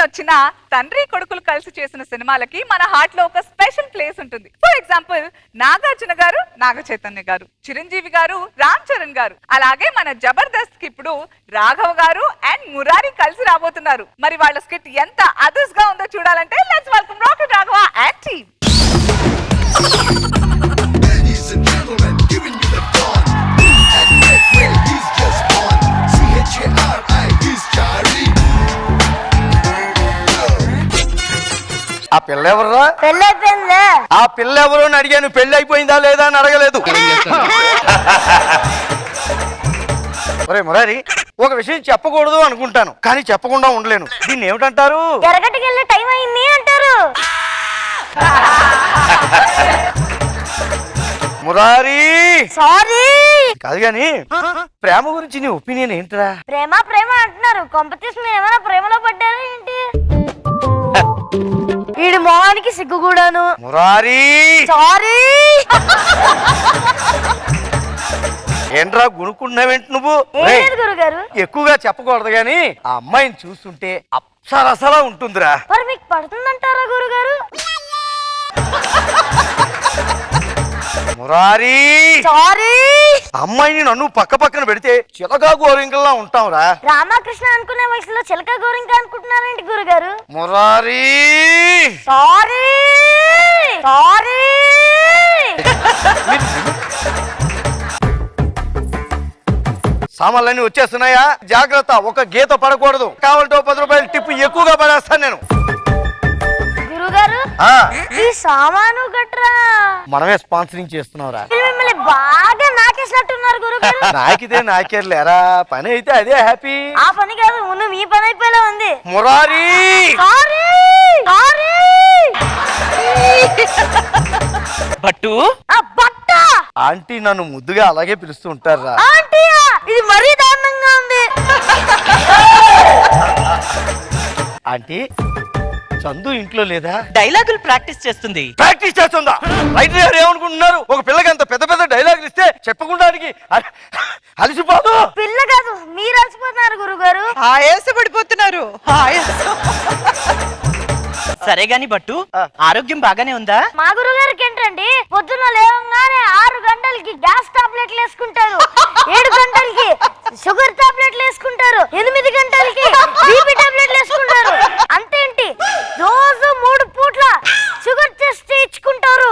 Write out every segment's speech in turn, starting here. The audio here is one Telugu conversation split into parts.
వచ్చినా తండ్రి కొడుకులు కలిసి చేసిన సినిమాలకి మన హార్ట్ లో ఒక స్పెషల్ ప్లేస్ ఉంటుంది. ఫర్ ఎగ్జాంపుల్ నాగార్జున గారు, నాగ చైతన్య గారు, చిరంజీవి గారు, రామ్ చరణ్ గారు, అలాగే మన జబర్దస్త్ కి ఇప్పుడు రాఘవ గారు అండ్ మురారి కలిసి రాబోతున్నారు. మరి వాళ్ళ స్కిట్ ఎంత అదర్స్ గా ఉందో చూడాలంటే let's welcome rocket Raghava and team. ఆ పిల్ల ఎవర్రా? పెళ్ళైపోయిందా? ఆ పిల్ల ఎవరు అని అడిగాను, పెళ్లి అయిపోయిందా లేదా అని అడగలేదు. ఒరే మురారి, ఒక విషయం చెప్పకూడదు అనుకుంటాను కానీ చెప్పకుండా ఉండలేను. దీన్ని ఏమిటంటారు? ఎరగటికి వెళ్ళే టైం అయింది అంటారు. మురారి సారీ కాదు గాని ప్రేమ గురించి నీ ఒపీనియన్ ఏంట్రా? ప్రేమ ప్రేమ అంటున్నారు, కొంపతీసి మీరు ఏమైనా ప్రేమలో పడ్డారా ఏంటి? వీడి మొహానికి సిగ్గు కూడాను. మురారి సారీ. ఏంట్రా గుణుకున్నావేంటి నువ్వు? గురుగారు ఎక్కువగా చెప్పకూడదు గాని ఆ అమ్మాయిని చూస్తుంటే అప్సరసలా ఉంటుందిరా. మరి మీకు పడుతుందంటారా గురుగారు? మురారి సారీ. అమ్మాయిని నన్ను పక్క పక్కన పెడితే చిలకా గోరింకల్లా ఉంటావురా. రామకృష్ణ అనుకునే వయసులో చిలక గోరింక అనుకుంటున్నారేంటి గురుగారు? Murari sorry sorry. సామాన్లన్నీ వచ్చేస్తున్నాయా? జాగ్రత్త, ఒక గీత పడకూడదు. కావాలంటే 10 రూపాయలు టిప్పు ఎక్కువగా పడేస్తాను నేను. గురుగారు ఈ సామాను గట్రా మనమే స్పాన్సరింగ్ చేస్తున్నావురా. మిమ్మల్ని బాగా నాకేసినట్టున్నారు గురుగారు. నాకితే నాకేర్లేరా, పని అయితే అదే హ్యాపీ. ఆ పని కాదు, ముందు మీ పని అయిపోయేలా ఉంది. Murari sorry sorry. బట్టు బట్ట ఆంటీ నన్ను ముద్దుగా అలాగే పిలుస్తూ ఉంటారా? ఆంటీయా? ఇది మరీ దారుణంగా ఉంది. ఆంటీ చందు ఇంట్లో లేదా? డైలాగులు ప్రాక్టీస్ చేస్తుంది. ప్రాక్టీస్ చేస్తుందా? రైటర్ గారు ఏమనుకుంటున్నారు? ఒక పిల్లకి అంత పెద్ద పెద్ద డైలాగులు ఇస్తే చెప్పుకోవడానికి అలసిపోదు. పిల్ల కాదు, మీరు అలసిపోతున్నారు గురుగారు. ఆయాసపడిపోతున్నారు. సరే గాని బట్టు, ఆరోగ్యం బాగానే ఉందా? మా గురుగారికి ఏంటండి, పొద్దున్న లేవగానే 6 గంటలకి గ్యాస్ టాబ్లెట్లు వేసుకుంటారు, 7 గంటలకి షుగర్ టాబ్లెట్లు వేసుకుంటారు, 8 గంటలకి బీపీ టాబ్లెట్లు వేసుకుంటారు. అంతేంటి, రోజు 3 పూట్ల షుగర్ టెస్ట్ చేయించుకుంటారు.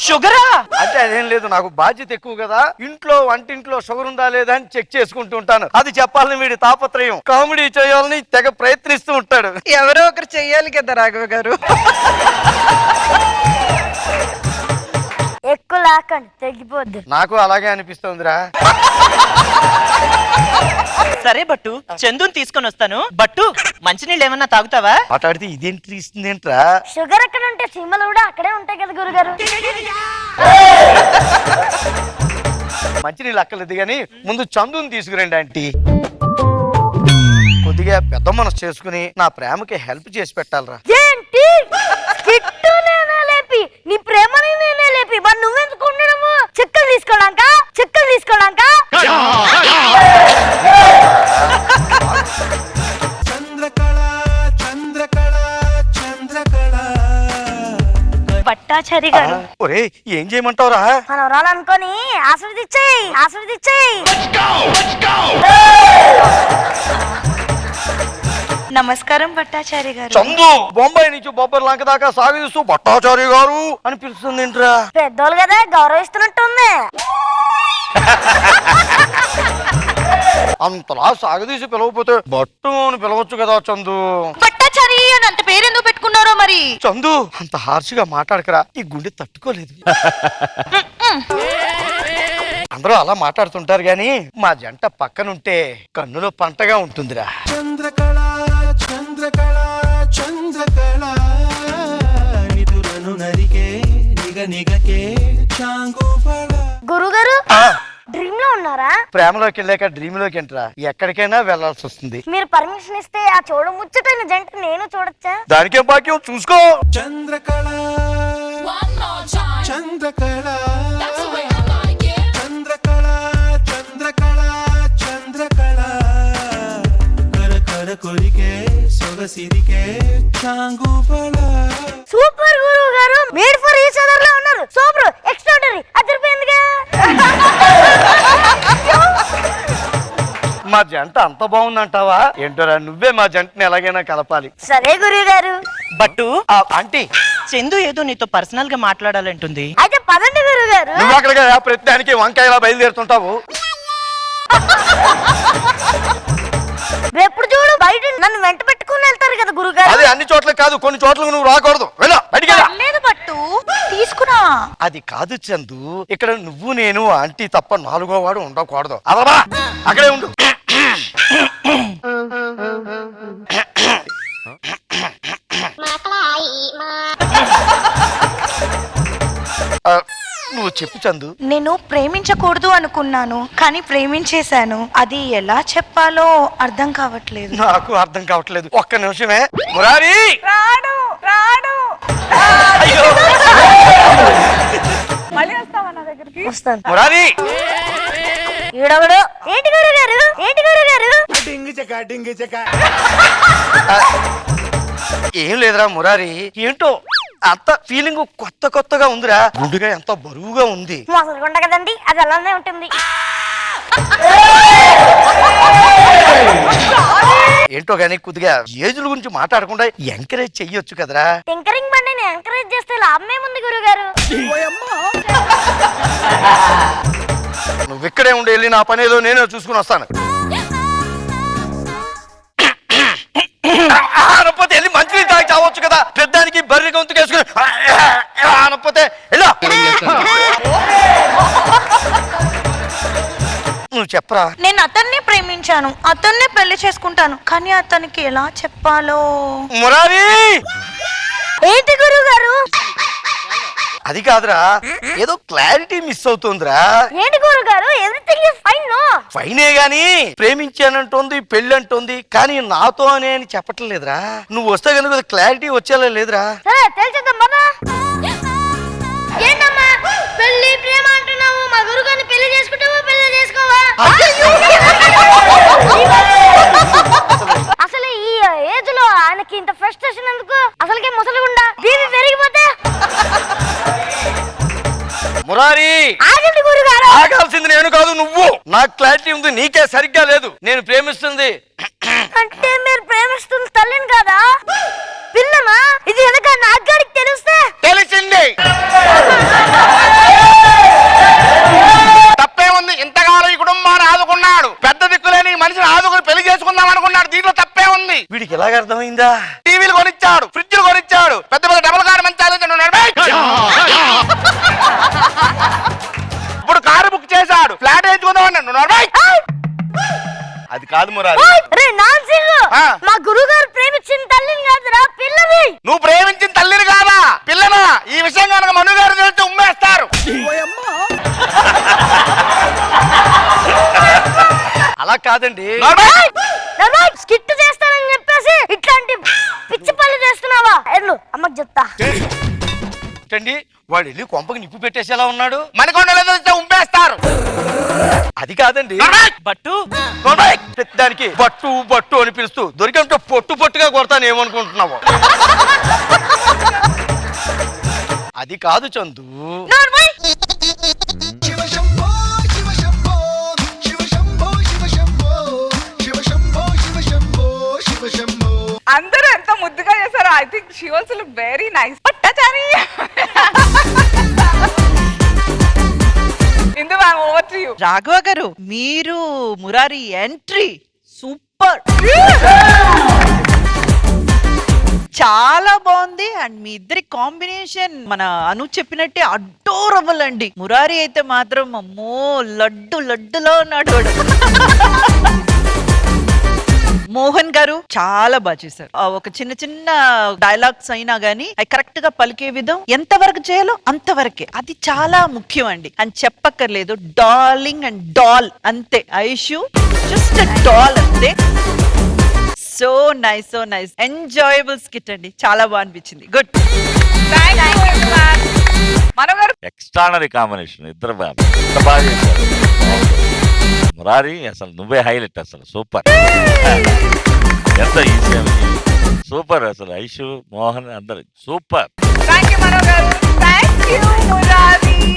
షుగరా? అంటే అదేం లేదు, నాకు బాధ్యత ఎక్కువ కదా. ఇంట్లో వంటింట్లో షుగర్ ఉందా లేదా అని చెక్ చేసుకుంటూ ఉంటాను. అది చెప్పాలని వీడి తాపత్రయం. కామెడీ చేయాలని తెగ ప్రయత్నిస్తూ ఉంటాడు. ఎవరో ఒకరు చెయ్యాలి కదా రాఘవ గారు. ఎక్కువ లాకండి, తెగిపోద్ది. నాకు అలాగే అనిపిస్తుందిరా. సరే బట్టు, చందుని తీసుకొని వస్తాను. బట్టు, మంచినీళ్ళు ఏమన్నా తాగుతావా? మాట్లాడితే ఇదేంటి ఇస్తుందేంట్రా? షుగర్ ఎక్కడ ఉంటే సినిమాలు కూడా అక్కడే ఉంటాయి కదా గురుగారు. మంచినీళ్ళు అక్కర్లేదు కానీ ముందు చందుని తీసుకురండి ఆంటీ. కొద్దిగా పెద్ద మనసు చేసుకుని నా ప్రేమకి హెల్ప్ చేసి పెట్టాలరా. ఏంటి స్కిట్టు నేనే లేపి, నీ ప్రేమని నేనే లేపి, మరి నువ్వెందుకు ఉండడము? చెక్కలు తీసుకోవడానికా? చెక్కలు తీసుకోవడానికా? పట్టాచారి గారు, ఒరే ఏం చేయమంటావురా? మనవరాలు అనుకొని ఆశీర్వదించేయి, ఆశీర్వదించేయి. నమస్కారం భట్టాచారి గారు. చందు బొంబాయి నుంచి బొబ్బర్ లంక దాకా సాగిస్తూ భట్టాచారి గారు అని పిలుస్తుంది ఏంట్రా? పెద్దోళ్ళు కదా, గౌరవిస్తున్నట్టుంది. అంతలా సాగదీసి పిలవకపోతే బట్టు అని పిలవచ్చు కదా చందు. భట్టాచారి అని అంత పేరెందుకు పెట్టుకున్నారో మరి. చందు అంత హార్ష్గా మాట్లాడకరా, ఈ గుండె తట్టుకోలేదు. అందరూ అలా మాట్లాడుతుంటారు గాని మా జంట పక్కనుంటే కన్నులో పంటగా ఉంటుందిరా. చంద్రకళ చంద్రకళ చంద్రకళ నిదురను నరికే నిగ నిగకే చాంగుపళ. గురుగారు డ్రీమ్ లో ఉన్నారా? ప్రేమలోకి వెళ్ళాక డ్రీమ్ లోకి ఎంట్రా, ఎక్కడికైనా వెళ్లాల్సి వస్తుంది. మీరు పర్మిషన్ ఇస్తే ఆ చూడ ముచ్చటైన జంట నేను చూడొచ్చా? దానికేం భాగ్యం, చూసుకో. చంద్రకళ చంద్రకళ చంద్రకళ చంద్రకళ చంద్రకళ కొరికే సొగసిరికే చాంగుబళ సూపర్ గురువు గారు, మేడ్ ఫర్ ఈచ్ అదర్ లా ఉన్నారు. సూపర్, ఎక్స్ట్రాడనరీ, అదిరిపోయిందిగా. మా జంట అంత బాగుందంటావా? ఏంటోరా, నువ్వే మా జంటని ఎలాగైనా కలపాలి. సరే గురువు గారు. బట్టు ఆంటీ, చందు ఏదో నీతో పర్సనల్ గా మాట్లాడాలంటుంది. అయితే పదండి గురువు గారు. నువ్వు అక్కడిగా ప్రతిదానికి వంకాయలా బయలుదేరుతుంటావు. ఎప్పుడు చూడు బయట నన్ను వెంట పెట్టుకుని వెళ్తారు కదా గురువు గారు. అది అన్ని చోట్ల కాదు, కొన్ని చోట్లకు నువ్వు రాకూడదు. వెళ్ళా బయటికి. లేదు పట్టు తీసుకురా. అది కాదు చందు, ఇక్కడ నువ్వు నేను ఆంటీ తప్ప నాలుగో వాడు ఉండకూడదు. అదబా అక్కడే ఉండు. నువ్వు చెప్పు చందు. నేను ప్రేమించకూడదు అనుకున్నాను కానీ ప్రేమించేశాను. అది ఎలా చెప్పాలో అర్థం కావట్లేదు. నాకు అర్థం కావట్లేదు. ఒక్క నిమిషమే. మురారి, రాడు రాడు. అయ్యో. మళ్ళీ వస్తావా నా దగ్గరికి? వస్తాను. మురారి, ఈడవడు. ఏంటి గురువు గారు, ఏంటి గురువు గారు? ఏం లేదురా మురారి, ఏంటో అంత ఫీలింగ్ కొత్త కొత్తగా ఉందిరా. గుండెగా ఎంత బరువుగా ఉంది. మొసలుకుంటా కదండి, అది అలానే ఉంటుంది. ఏంటో గానీ కొద్దిగా ఏజుల గురించి మాట్లాడకుండా ఎంకరేజ్ చెయ్యొచ్చు కదరా. టింకరింగ్ బండిని ఎంకరేజ్ చేస్తే లాభమేముంది గురువు గారు? నువ్వు ఇక్కడే ఉండి వెళ్ళి నా పని ఏదో నేనే చూసుకుని వస్తాను. అనకపోతే వెళ్ళి మంచినీళ్ళు తాగి చావచ్చు కదా. పెద్దానికి బర్రె గొంతుకు వేసుకుని అనకపోతే వెళ్ళా. నువ్వు చెప్పరా. నేను అతన్నే ప్రేమించాను, అతన్నే పెళ్లి చేసుకుంటాను, కానీ అతనికి ఎలా చెప్పాలో. మురారి, ఏంటి గురువు గారు? అది కాదురా, ఏదో క్లారిటీ మిస్ అవుతుందిరా. ఏంటి గురువు గారు? Everything is fine. నో ఫైనే గాని ప్రేమించానంటోంది, పెళ్ళి అంటోంది, కానీ నాతో అనే అని చెప్పట్లేదురా. నువ్వు వస్తే కనుక క్లారిటీ వచ్చేలా లేదురా. సరే తెలిసేద్దాం బాబా. ఏంటమ్మా పెళ్లి ప్రేమ అంటున్నావు? మా గురువు గారిని పెళ్లి చేసుకుంటావా పెళ్లి చేసుకోవా? అసలు ఈ ఏజ్ లో ఆయనకి ఇంత ఫ్రస్ట్రేషన్ ఎందుకు? అసలుకే ముసలిగుండా బీపీ పెరిగిపోతే. మురారి, ఆగండి గురువు గారు. ఆగాల్సింది నేను కాదు నువ్వు. నాకు క్లారిటీ ఉంది, నీకే సరిగ్గా లేదు. నేను ప్రేమిస్తుంది. అంటే మీరు ప్రేమిస్తున్న తల్లిని కాదా, పిల్లనా? ఇది వెనక నాగాడికి తెలిస్తే తెలిసింది. తప్పే ఉంది. ఇంతకాలం ఈ కుటుంబాన్ని ఆదుకున్నాడు, పెద్ద దిక్కులేని మనిషిని ఆదుకుని పెళ్లి చేసుకుందాం అనుకున్నాడు. దీంట్లో తప్పే ఉంది. వీడికి ఎలాగ అర్థమైందా? టీవీలు కొనిచ్చాడు, ఫ్రిడ్జ్లు కొనిచ్చాడు, పెద్ద పెద్ద డబుల్ కారు మంచాలు ఇప్పుడు కారు బుక్ చేశాడు, ఫ్లాట్ వేయించుకుందాం అన్నాడు. అది కాదు మురారి, రే నాన్సింగ్, ఆ. మా గురువు గారు ప్రేమించిన తల్లిని కాదురా పిల్లని. నువ్వు ప్రేమించిన తల్లిని కాదా పిల్లనా? ఈ విషయం కనుక మను గారు తెలిస్తే ఉమ్మేస్తారు. అలా కాదండి. స్కిట్ చేస్తానని చెప్పేసి ఇట్లాంటి పిచ్చి పనులు చేస్తున్నావా? ఎల్లు అమ్మకి చెప్తా. ఏంటండి, వాడు వెళ్ళి కొంపకి నిప్పు పెట్టేసేలా ఉన్నాడు. మణికొండలో తెలిస్తే ఉమ్మేస్తారు. అది కాదండి. బట్టు దానికి బట్టు బట్టు అని పిలుస్తూ దొరికంటే పొట్టు పొట్టుగా కొడతాను ఏమనుకుంటున్నావు? అది కాదు చందు. శివ శంభో శివ శంభో శివ శంభో శివ శంభో శివ శంభో శివ శంభో శివ శంభో. అందరూ ఎంత ముద్దుగా చేశారు. I think she also look very nice. Pattachari Indu ma'am, over to you. Raghava గారు, మీరు మురారి ఎంట్రీ సూపర్, చాలా బాగుంది. అండ్ మీ ఇద్దరి కాంబినేషన్ మన అను చెప్పినట్టే అడోరబుల్ అండి. మురారి అయితే మాత్రం అమ్మో లడ్డు లడ్డులో ఉన్నాడు వాడు. మోహన్ గారు చాలా బాగా చేశారు. ఒక చిన్న చిన్న డైలాగ్స్ అయినా గానీ అవి కరెక్ట్ గా పలికే విధం ఎంత వరకు చేయాలో అంతవరకే, అది చాలా ముఖ్యం అండి అని చెప్పక్కర్లేదు. డార్లింగ్ అండ్ డాల్ అంతే. ఐషు జస్ట్ డాల్ అంతే. So nice, so nice, enjoyable skit అండి, చాలా బాగా అనిపించింది. గుడ్. మనో గారు ఎక్స్ట్రానరీ కాంబినేషన్ ఇద్దరు బాగా చేశారు. మురారి అసలు నువ్వే హైలైట్, అసలు సూపర్. ఎంత ఈజీ సూపర్ అసలు ఐషు మోహన్ అందరు సూపర్ థ్యాంక్ యూ మనో గారు. Thank you Murari.